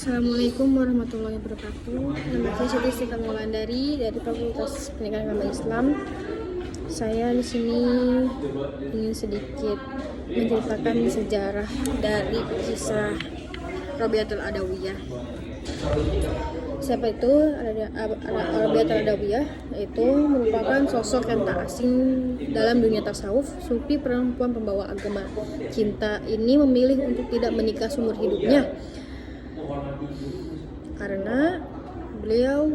Assalamualaikum warahmatullahi wabarakatuh. Nama saya Siti Istiqamah Wulandari dari Fakultas Pendidikan Agama Islam. Saya di sini ingin sedikit menceritakan sejarah dari kisah Rabi'atul Adawiyah. Siapa itu Rabi'atul Adawiyah? Itu merupakan sosok yang tak asing dalam dunia tasawuf. Sufi perempuan pembawa agama cinta ini memilih untuk tidak menikah seumur hidupnya karena beliau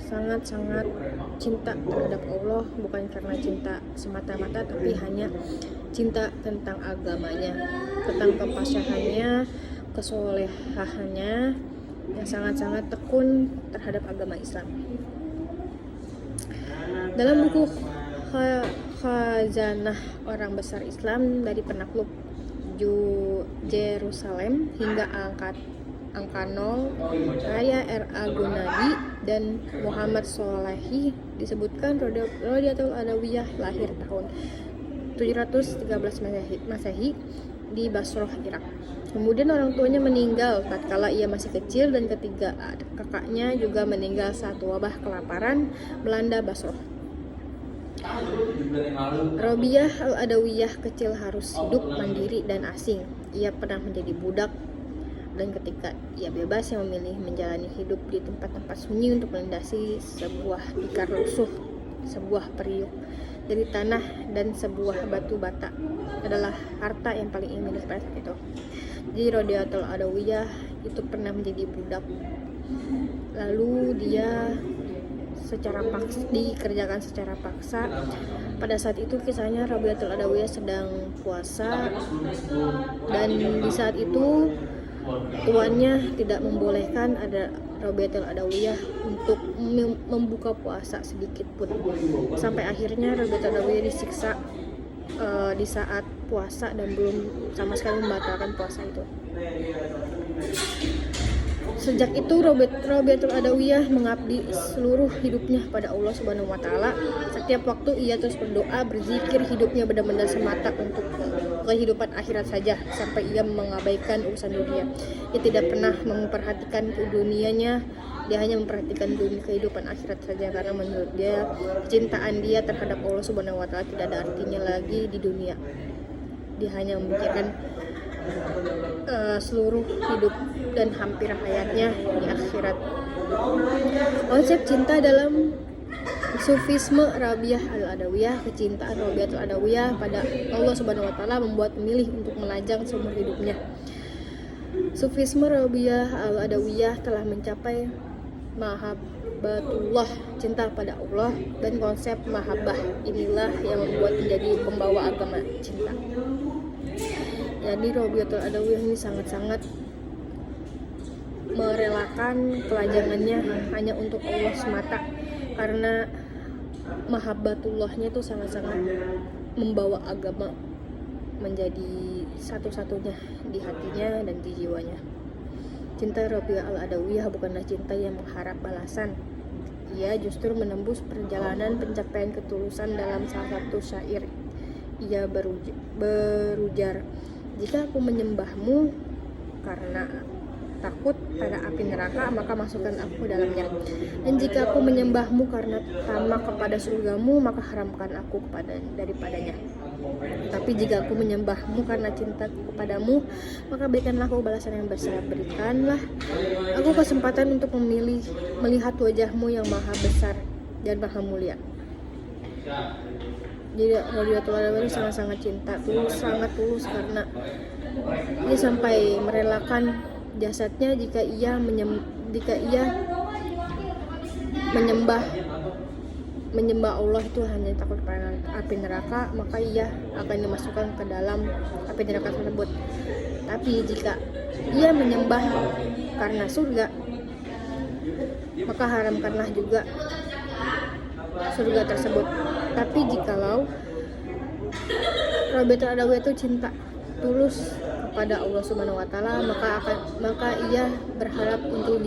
sangat-sangat cinta terhadap Allah, bukan karena cinta semata-mata, tapi hanya cinta tentang agamanya, tentang kepasyahannya, kesolehahannya yang sangat-sangat tekun terhadap agama Islam. Dalam buku Khazanah Orang Besar Islam dari penakluk Yerusalem hingga angka 0, Raya R.A. Gunadi dan Muhammad Solehi disebutkan Rabi'atul Adawiyah lahir tahun 713 Masehi di Basrah, Irak. Kemudian orang tuanya meninggal tatkala ia masih kecil, dan ketiga kakaknya juga meninggal saat wabah kelaparan melanda Basrah. Rabi'ah al-Adawiyah kecil harus hidup mandiri dan asing. Ia pernah menjadi budak, dan ketika ia bebas, ia memilih menjalani hidup di tempat-tempat sunyi untuk melintasi sebuah tikar lusuh, sebuah periuk dari tanah, dan sebuah batu bata adalah harta yang paling ia miliki pada saat itu. Jadi Rabi'atul Adawiyah itu pernah menjadi budak, lalu dia dikerjakan secara paksa. Pada saat itu kisahnya Rabi'atul Adawiyah sedang puasa, dan di saat itu tuannya tidak membolehkan ada Rabi'atul Adawiyah untuk membuka puasa sedikit pun. Sampai akhirnya Rabi'atul Adawiyah disiksa di saat puasa dan belum sama sekali membatalkan puasa itu. Sejak itu Rabi'atul Adawiyah mengabdi seluruh hidupnya pada Allah Subhanahu wa taala. Setiap waktu ia terus berdoa, berzikir, hidupnya benar-benar semata untuk kehidupan akhirat saja, sampai ia mengabaikan urusan dunia. Dia tidak pernah memperhatikan dunianya, dia hanya memperhatikan kehidupan akhirat saja, karena menurut dia kecintaan dia terhadap Allah Subhanahu wa taala tidak ada artinya lagi di dunia. Dia hanya memikirkan seluruh hidup dan hampir hayatnya di akhirat. Konsep cinta dalam Sufisme Rabi'ah al-Adawiyah, kecintaan Rabi'atul Adawiyah pada Allah Subhanahu wa taala membuat memilih untuk melajang seumur hidupnya. Sufisme Rabi'ah al-Adawiyah telah mencapai mahabbatullah, cinta pada Allah, dan konsep mahabbah inilah yang membuat menjadi pembawa agama cinta. Jadi Rabi'atul Adawiyah ini sangat-sangat merelakan kelajangannya hanya untuk Allah semata, karena mahabbatullahnya itu sangat-sangat membawa agama menjadi satu-satunya di hatinya dan di jiwanya. Cinta Rabi'ah al-Adawiyah bukanlah cinta yang mengharap balasan. Ia justru menembus perjalanan pencapaian ketulusan. Dalam salah satu syair ia berujar, "Jika aku menyembahmu karena takut pada api neraka, maka masukkan aku dalamnya. Dan jika aku menyembahmu karena tamak kepada surgamu, maka haramkan aku daripadanya. Tapi jika aku menyembahmu karena cinta kepadamu, maka berikanlah aku balasan yang besar. Berikanlah aku kesempatan untuk melihat wajahmu yang maha besar dan maha mulia." Jadi Rabi'atul Adawiyah sangat-sangat cinta, sangat tulus, karena dia sampai merelakan jasadnya jika ia menyembah Allah itu hanya takut pada api neraka, maka ia akan dimasukkan ke dalam api neraka tersebut. Tapi jika ia menyembah karena surga, maka haramkanlah juga surga tersebut. Tapi jikalau Rabi'atul Adawiyah itu cinta tulus kepada Allah Subhanahu wa taala, maka ia berharap untuk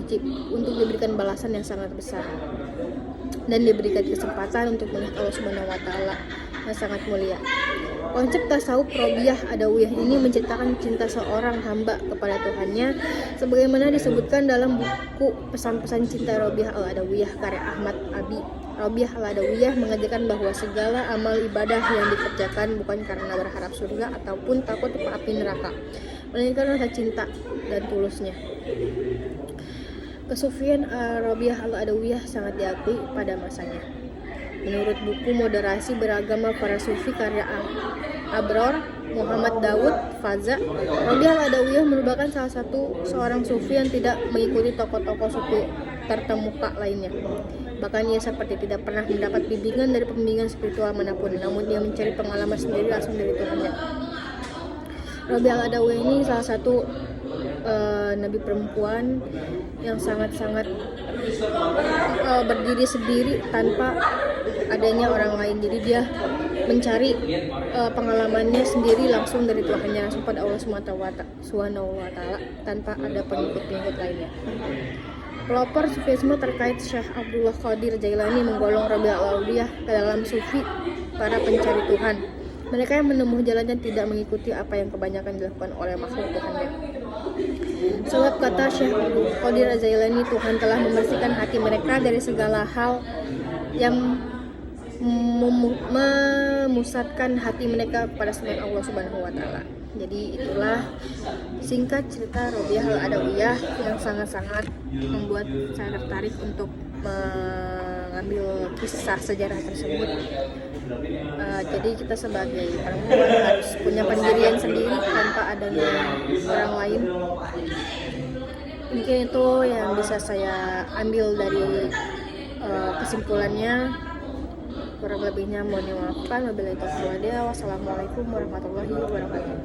diberikan balasan yang sangat besar, dan diberikan kesempatan untuk melihat Allah Subhanahu wa taala yang sangat mulia. Konsep tasawuf Robiyah Adawiyah ini menceritakan cinta seorang hamba kepada Tuhannya sebagaimana disebutkan dalam buku Pesan-pesan Cinta Robiyah Al-Adawiyah karya Ahmad Abi. Robiyah Al-Adawiyah mengajarkan bahwa segala amal ibadah yang dikerjakan bukan karena berharap surga ataupun takut api neraka, melainkan rasa cinta dan tulusnya. Kesufian Robiyah Al-Adawiyah sangat diakui pada masanya. Menurut buku Moderasi Beragama Para Sufi karya Abror Muhammad Daud Faza, Robiyah Al-Adawiyah merupakan salah satu seorang sufi yang tidak mengikuti tokoh-tokoh sufi terkemuka lainnya. Bahkan ia seperti tidak pernah mendapat bimbingan dari pembimbingan spiritual manapun, namun dia mencari pengalaman sendiri langsung dari Tuhannya. Robiyah Al-Adawiyah ini salah satu nabi perempuan yang sangat-sangat berdiri sendiri tanpa adanya orang lain. Jadi dia mencari pengalamannya sendiri langsung dari Tuhannya, langsung pada Allah Subhanahu wa Ta'ala, tanpa ada pengikut-pengikut lainnya. Pelopor Sufisme terkait Syekh Abdullah Qadir Jailani menggolong Robiyah Al-Adawiyah ke dalam sufi para pencari Tuhan. Mereka yang menempuh jalannya tidak mengikuti apa yang kebanyakan dilakukan oleh makhluk Tuhannya. Sebab kata Syekh Abdul Qadir Jailani, Tuhan telah membersihkan hati mereka dari segala hal yang memusatkan hati mereka kepada selain Allah Subhanahu wa Ta'ala. Jadi itulah singkat cerita Robiyah Al-Adawiyah yang sangat-sangat membuat saya tertarik untuk mengambil kisah sejarah tersebut. Jadi kita sebagai perempuan harus punya pendirian sendiri tanpa adanya orang lain. Mungkin itu yang bisa saya ambil dari kesimpulannya. Kurang lebihnya mohon dimaafkan. Wabillahi taufiq wal hidayah. Wassalamualaikum warahmatullahi wabarakatuh.